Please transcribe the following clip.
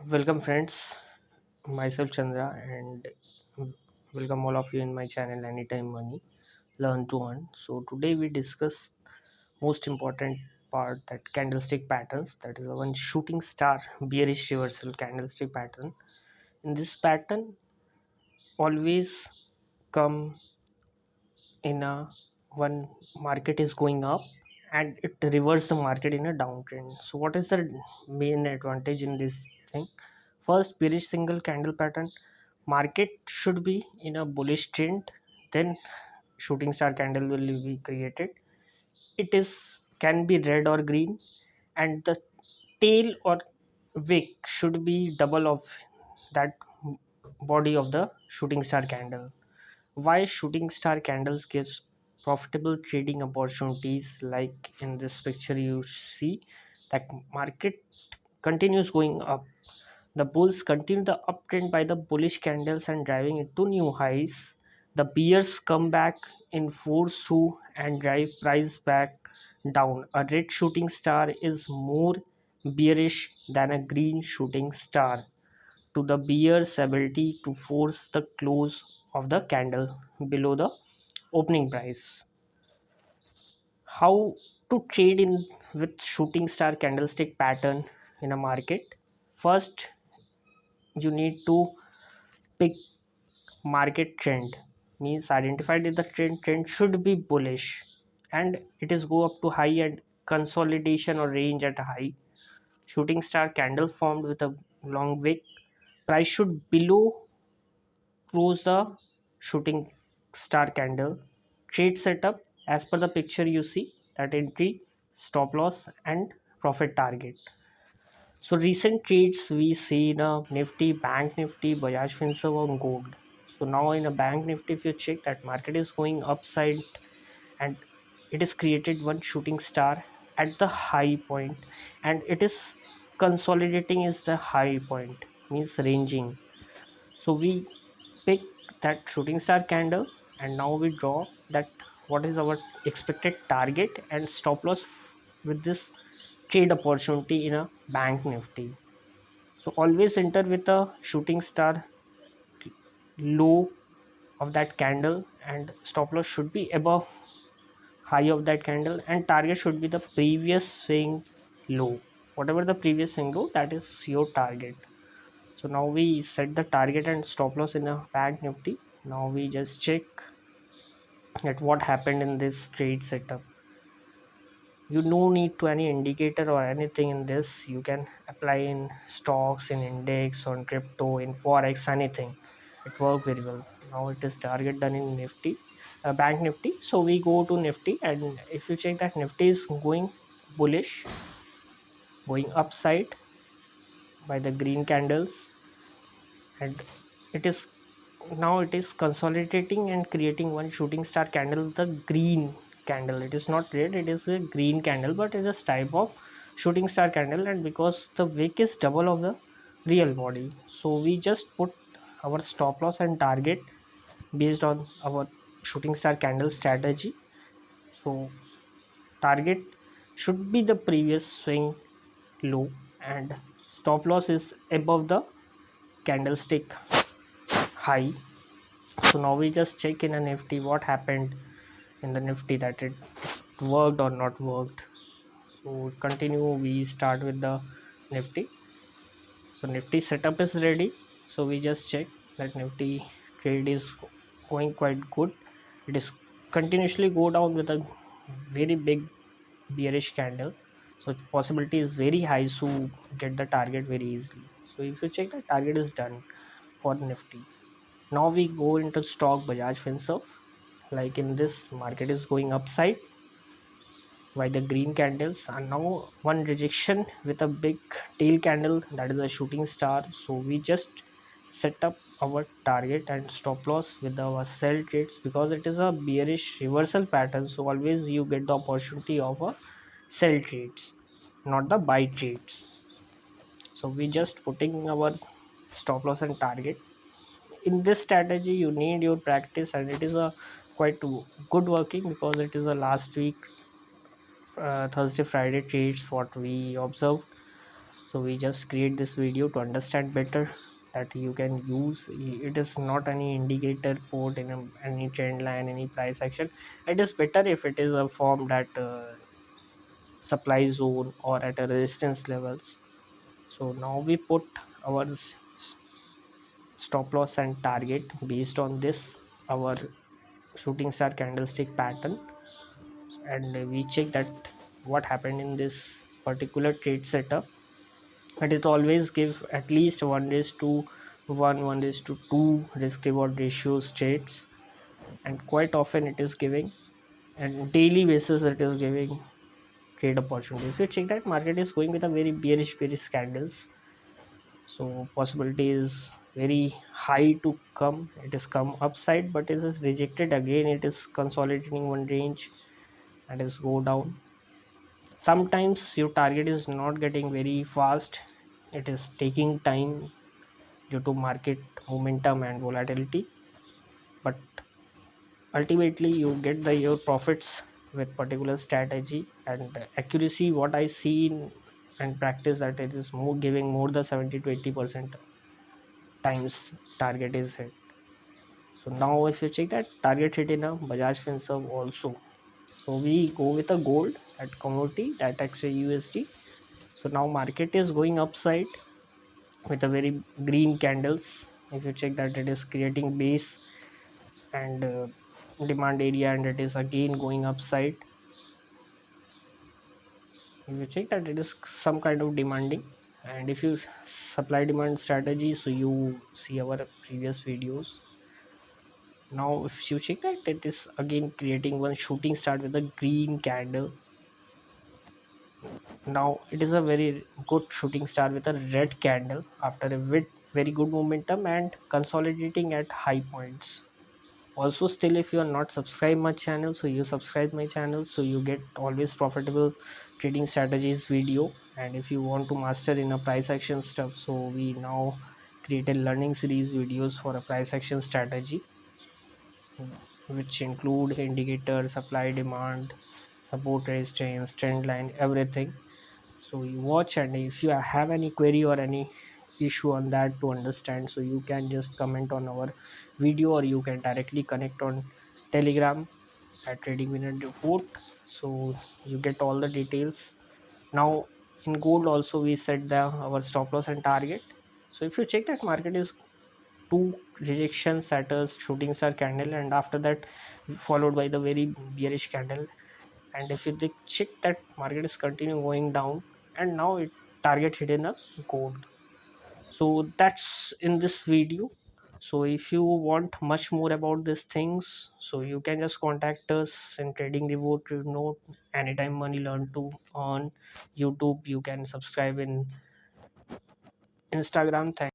Welcome friends, myself Chandra and welcome all of you in my channel Anytime Money Learn to Earn. So today we discuss most important part, that candlestick patterns, that is one shooting star bearish reversal candlestick pattern. In this pattern always come in a one market is going up and it reverses the market in a downtrend. So what is the main advantage in this thing? First, bearish single candle pattern, market should be in a bullish trend, then shooting star candle will be created. It is can be red or green, and the tail or wick should be double of that body of the shooting star candle. Why shooting star candles gives profitable trading opportunities? Like in this picture you see that market continues going up, the bulls continue the uptrend by the bullish candles and driving it to new highs. The bears come back in force through and drive price back down. A red shooting star is more bearish than a green shooting star to the bear's ability to force the close of the candle below the opening price. How to trade in with shooting star candlestick pattern in a market? First, you need to pick market trend, means identified that the trend should be bullish and it is go up to high and consolidation or range at a high. Shooting star candle formed with a long wick, price should below close the shooting star candle. Trade setup as per the picture you see, that entry, stop loss and profit target. So recent trades we see in a Nifty, Banknifty, Bajajfinsv on gold. So now in a Banknifty, if you check that market is going upside and it is created one shooting star at the high point and it is consolidating is the high point, means ranging. So we pick that shooting star candle and now we draw that what is our expected target and stop loss with this trade opportunity in a bank nifty. So always enter with a shooting star low of that candle and stop loss should be above high of that candle and target should be the previous swing low. Whatever the previous swing low, that is your target. So now we set the target and stop loss in a bank nifty. Now we just check at what happened in this trade setup. You no need to any indicator or anything in this. You can apply in stocks, in index, on crypto, in forex, anything. It worked very well. Now it is target done in nifty, bank nifty. So we go to nifty and if you check that nifty is going bullish, going upside by the green candles, and it is now it is consolidating and creating one shooting star candle, the green candle. It is not red, it is a green candle, but it is type of shooting star candle. And because the wick is double of the real body, so we just put our stop loss and target based on our shooting star candle strategy. So target should be the previous swing low and stop loss is above the candlestick high. So now we just check in a nifty what happened in the nifty, that it worked or not worked. So continue, we start with the nifty. So nifty setup is ready, so we just check that nifty trade is going quite good. It is continuously go down with a very big bearish candle, so possibility is very high to get the target very easily. So if you check, the target is done for nifty. Now we go into stock Bajajfinsv. Like in this, market is going upside by the green candles and now one rejection with a big tail candle, that is a shooting star. So we just set up our target and stop loss with our sell trades because it is a bearish reversal pattern. So always you get the opportunity of a sell trades, not the buy trades. So we just putting our stop loss and target. In this strategy you need your practice and it is a quite good working because it is a last week Thursday Friday trades what we observed. So we just create this video to understand better that you can use. It is not any indicator port in any trend line, any price action. It is better if it is a form that supply zone or at a resistance levels. So now we put our stop loss and target based on this our shooting star candlestick pattern, and we check that what happened in this particular trade setup. And it always give at least 1:1, 1:2 risk reward ratios trades, and quite often it is giving, and daily basis it is giving trade opportunities. If you check that market is going with a very bearish candles, so possibility is very high to come. It is come upside, but it is rejected again. It is consolidating one range and is go down. Sometimes your target is not getting very fast. It is taking time due to market momentum and volatility, but ultimately you get your profits with particular strategy and accuracy. What I see in and practice, that it is more giving more than 70 to 80% times target is hit. So now if you check that target hit in a Bajajfinsv also. So we go with a gold at commodity that XAUUSD. So now market is going upside with a very green candles. If you check that, it is creating base and demand area, and it is again going upside. If you check that, it is some kind of demanding, and if you supply demand strategy, so you see our previous videos. Now if you check that, it is again creating one shooting star with a green candle. Now it is a very good shooting star with a red candle after a very good momentum and consolidating at high points. Also, still, if you are not subscribed my channel, so you subscribe my channel so you get always profitable trading strategies video. And if you want to master in a price action stuff, so we now created learning series videos for a price action strategy, which include indicator, supply, demand, support, resistance, trend line, everything. So you watch, and if you have any query or any issue on that to understand, so you can just comment on our video, or you can directly connect on Telegram at Trading Minute Report, so you get all the details. Now in gold also we set the our stop loss and target. So if you check that, market is two rejections at a shooting star candle, and after that followed by the very bearish candle. And if you check that, market is continuing going down, and now it target hidden a gold. So that's in this video. So if you want much more about these things, so you can just contact us in Trading Reward. You know, anytime money learn to on YouTube. You can subscribe in Instagram. Thank